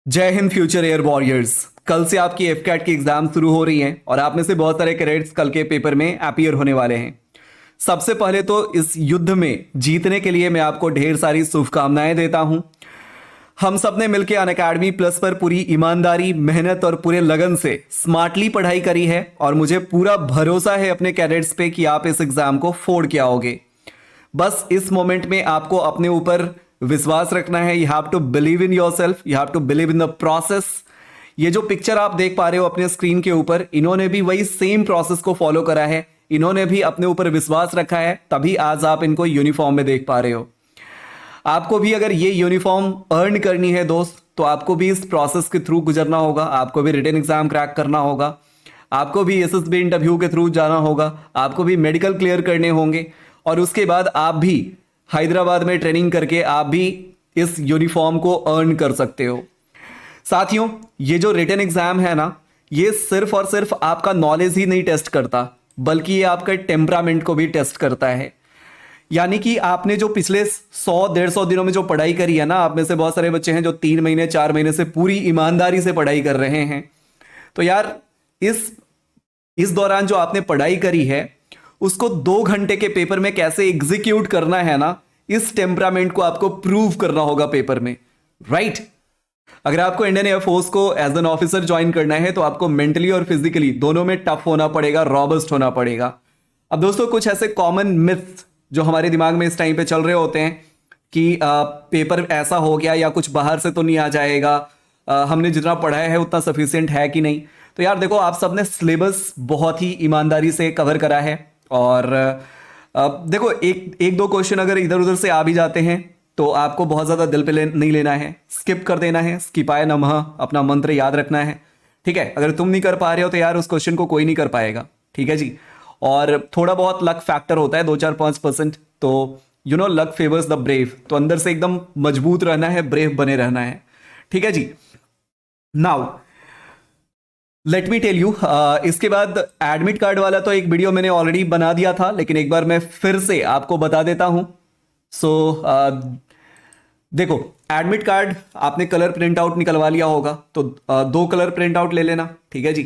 जय Hind future air warriors. कल से आपकी एफकैट की एग्जाम शुरू हो रही हैं और आप में से बहुत सारे कैडेट्स कल के पेपर में अपीयर होने वाले हैं। सबसे पहले तो इस युद्ध में जीतने के लिए मैं आपको ढेर सारी शुभकामनाएं देता हूं। हम सब ने मिलकर अनअकैडमी प्लस पर पूरी ईमानदारी, मेहनत और पूरे लगन से स्मार्टली पढ़ाई करी है और मुझे पूरा भरोसा है अपने कैडेट्स पे कि आप इस एग्जाम को फोड़ के आओगे। बस इस मोमेंट में आपको अपने ऊपर विश्वास रखना है। You have to believe in yourself, you have to believe in the process. ये जो पिक्चर आप देख पा रहे हो अपने स्क्रीन के ऊपर, इन्होंने भी वही सेम प्रोसेस को फॉलो करा है। इन्होंने भी अपने ऊपर विश्वास रखा है, तभी आज आप इनको यूनिफॉर्म में देख पा रहे हो। आपको भी अगर ये यूनिफॉर्म अर्न करनी है दोस्त, तो आपको भी इस प्रोसेस के थ्रू गुजरना होगा। आपको भी रिटन एग्जाम क्रैक करना होगा, आपको भी एसएसबी इंटरव्यू के थ्रू जाना होगा, आपको भी मेडिकल क्लियर करने होंगे और उसके बाद आप भी हैदराबाद में ट्रेनिंग करके आप भी इस यूनिफॉर्म को अर्न कर सकते हो। साथियों, ये जो रिटन एग्जाम है ना, ये सिर्फ और सिर्फ आपका नॉलेज ही नहीं टेस्ट करता, बल्कि ये आपका टेम्परामेंट को भी टेस्ट करता है। यानी कि आपने जो पिछले 100-150 दिनों में जो पढ़ाई करी है ना, आप में से बहुत सारे बच्चे हैं जो 3 महीने 4 महीने से पूरी ईमानदारी से पढ़ाई कर रहे हैं। तो यार इस दौरान जो आपने पढ़ाई करी है, उसको 2 घंटे के पेपर में कैसे एग्जीक्यूट करना है ना, इस टेम्परामेंट को आपको प्रूव करना होगा पेपर में, राइट? अगर आपको इंडियन एयरफोर्स को एज एन ऑफिसर ज्वाइन करना है तो आपको मेंटली और फिजिकली दोनों में टफ होना पड़ेगा, रॉबस्ट होना पड़ेगा। अब दोस्तों, कुछ ऐसे कॉमन मिथ्स जो हमारे दिमाग में इस टाइम पे चल रहे होते हैं कि पेपर ऐसा हो गया या कुछ बाहर से तो नहीं आ जाएगा, हमने जितना पढ़ाया है उतना सफिशिएंट है कि नहीं। तो यार देखो, आप सबने सिलेबस बहुत ही ईमानदारी से कवर करा है और देखो, एक दो क्वेश्चन अगर इधर उधर से आ भी जाते हैं तो आपको बहुत ज़्यादा दिल पे नहीं लेना है, स्किप कर देना है। स्किपाय नमः अपना मंत्र याद रखना है, ठीक है? अगर तुम नहीं कर पा रहे हो तो यार उस क्वेश्चन को कोई नहीं कर पाएगा, ठीक है जी? और थोड़ा बहुत लक फैक्टर होता है, 2-4-5%। तो लक फेवर्स द ब्रेव। तो अंदर से एकदम मजबूत रहना है, ब्रेव बने रहना है, ठीक है जी? Now let me tell you, इसके बाद एडमिट कार्ड वाला तो एक वीडियो मैंने ऑलरेडी बना दिया था, लेकिन एक बार मैं फिर से आपको बता देता हूं। सो देखो, एडमिट कार्ड आपने कलर प्रिंट आउट निकलवा लिया होगा, तो 2 कलर प्रिंट आउट ले लेना, ठीक है जी?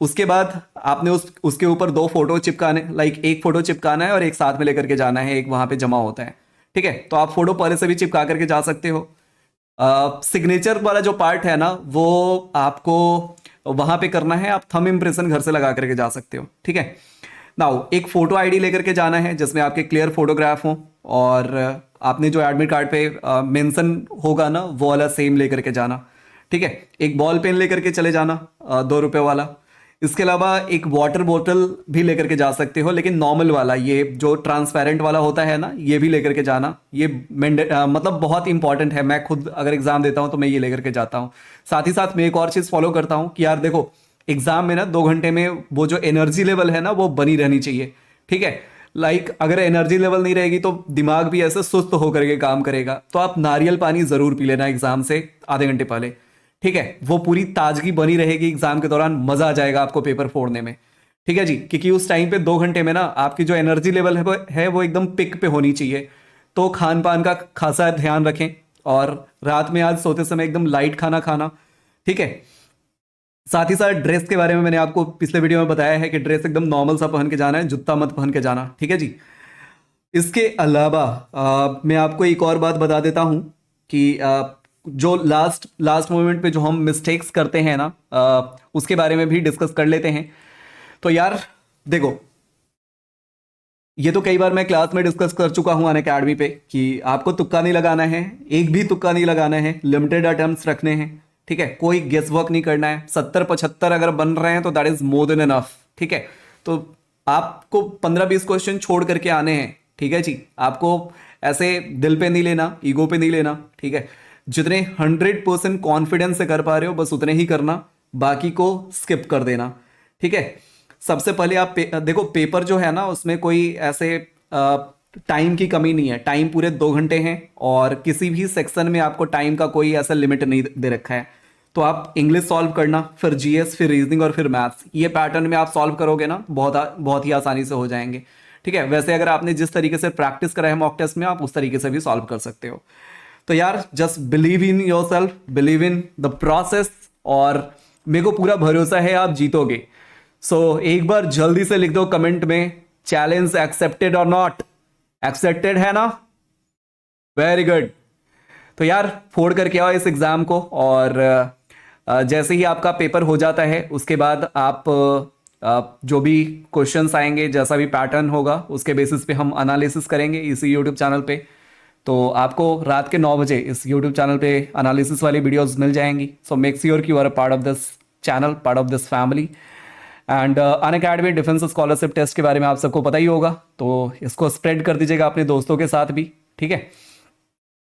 उसके बाद आपने उसके ऊपर 2 फोटो चिपकाने, लाइक एक फोटो चिपकाना है और एक साथ में लेकर के जाना है, एक वहां पे जमा होता है, ठीक है? तो आप फोटो पहले से भी चिपका करके जा सकते हो। सिग्नेचर वाला जो पार्ट है ना, वो आपको वहां पे करना है, आप थंब इंप्रेशन घर से लगा करके जा सकते हो, ठीक है? नाउ एक फोटो आईडी लेकर के जाना है जिसमें आपके क्लियर फोटोग्राफ हो और आपने जो एडमिट कार्ड पे मेंशन होगा ना, वो वाला सेम लेकर के जाना, ठीक है? एक बॉल पेन लेकर के चले जाना, 2 रुपए वाला। इसके अलावा एक वाटर बोतल भी लेकर के जा सकते हो, लेकिन नॉर्मल वाला, ये जो ट्रांसपेरेंट वाला होता है ना, ये भी लेकर के जाना। ये मतलब बहुत इंपॉर्टेंट है। मैं खुद अगर एग्जाम देता हूं तो मैं ये लेकर के जाता हूं। साथ ही साथ मैं एक और चीज फॉलो करता हूं कि यार देखो, एग्जाम में ना 2 घंटे में वो जो एनर्जी लेवल है ना, वो बनी रहनी चाहिए, ठीक है? लाइक अगर एनर्जी लेवल नहीं रहेगी तो दिमाग भी ऐसे सुस्त होकर के काम करेगा। तो आप नारियल पानी जरूर पी लेना एग्जाम से आधे घंटे पहले, ठीक है? वो पूरी ताजगी बनी रहेगी एग्जाम के दौरान, मजा आ जाएगा आपको पेपर फोड़ने में, ठीक है जी? क्योंकि उस टाइम पे 2 घंटे में ना आपकी जो एनर्जी लेवल है वो एकदम पिक पे होनी चाहिए। तो खान पान का खासा ध्यान रखें और रात में आज सोते समय एकदम लाइट खाना खाना, ठीक है? साथ ही साथ ड्रेस के बारे में मैंने आपको पिछले वीडियो में बताया है कि ड्रेस एकदम नॉर्मल सा पहन के जाना है, जूता मत पहन के जाना, ठीक है जी? इसके अलावा मैं आपको एक और बात बता देता हूं कि जो लास्ट मोमेंट पे जो हम मिस्टेक्स करते हैं ना, उसके बारे में भी डिस्कस कर लेते हैं। तो यार देखो, ये तो कई बार मैं क्लास में डिस्कस कर चुका हूं अनअकैडमी पे कि आपको तुक्का नहीं लगाना है, एक भी तुक्का नहीं लगाना है, लिमिटेड अटेम्प्ट्स रखने हैं, ठीक है? कोई गेस वर्क नहीं करना है। 70-75 अगर बन रहे हैं तो that is more than enough, ठीक है? तो आपको 15-20 क्वेश्चन छोड़ करके आने हैं, ठीक है जी? आपको ऐसे दिल पे नहीं लेना, ईगो पे नहीं लेना, ठीक है? जितने 100% कॉन्फिडेंस से कर पा रहे हो बस उतने ही करना, बाकी को स्किप कर देना, ठीक है? सबसे पहले आप देखो, पेपर जो है ना, उसमें कोई ऐसे टाइम की कमी नहीं है। टाइम पूरे 2 घंटे हैं और किसी भी सेक्शन में आपको टाइम का कोई ऐसा लिमिट नहीं दे रखा है। तो आप इंग्लिश सॉल्व करना, फिर जीएस, फिर रीजनिंग और फिर मैथ्स, ये पैटर्न में आप सॉल्व करोगे ना, बहुत ही आसानी से हो जाएंगे, ठीक है? वैसे अगर आपने जिस तरीके से प्रैक्टिस करा है मॉक टेस्ट में, आप उस तरीके से भी सॉल्व कर सकते हो। तो यार just believe in your self, believe in the process, और मेरे को पूरा भरोसा है आप जीतोगे। सो एक बार जल्दी से लिख दो कमेंट में, चैलेंज एक्सेप्टेड और नॉट। एक्सेप्टेड है ना? Very good. तो यार फोड़ करके आओ इस एग्जाम को, और जैसे ही आपका पेपर हो जाता है उसके बाद आप जो भी क्वेश्चंस आएंगे, जैसा भी पैटर्न होगा, उसके बेसिस पे हम एनालिसिस करेंगे इसी यूट्यूब चैनल पे। तो आपको रात के 9 बजे इस यूट्यूब चैनल पे एनालिसिस वाली वीडियोस मिल जाएंगी। सो मेक श्योर कि you are a part of this channel, part of this family. And Unacademy defence scholarship test के बारे में आप सबको पता ही होगा, तो इसको स्प्रेड कर दीजिएगा अपने दोस्तों के साथ भी, ठीक है।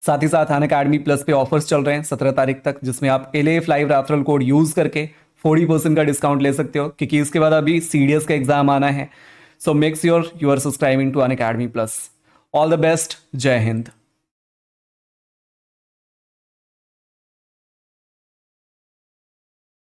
साथ ही साथ अनअकैडमी प्लस पे ऑफर्स चल रहे हैं 17 तारीख तक, जिसमें आप LAF live referral code use करके 40% का डिस्काउंट ले सकते हो, क्योंकि इसके बाद अभी CDS का एग्जाम आना है। So make sure you are subscribing to Unacademy plus. All the best, जय हिंद।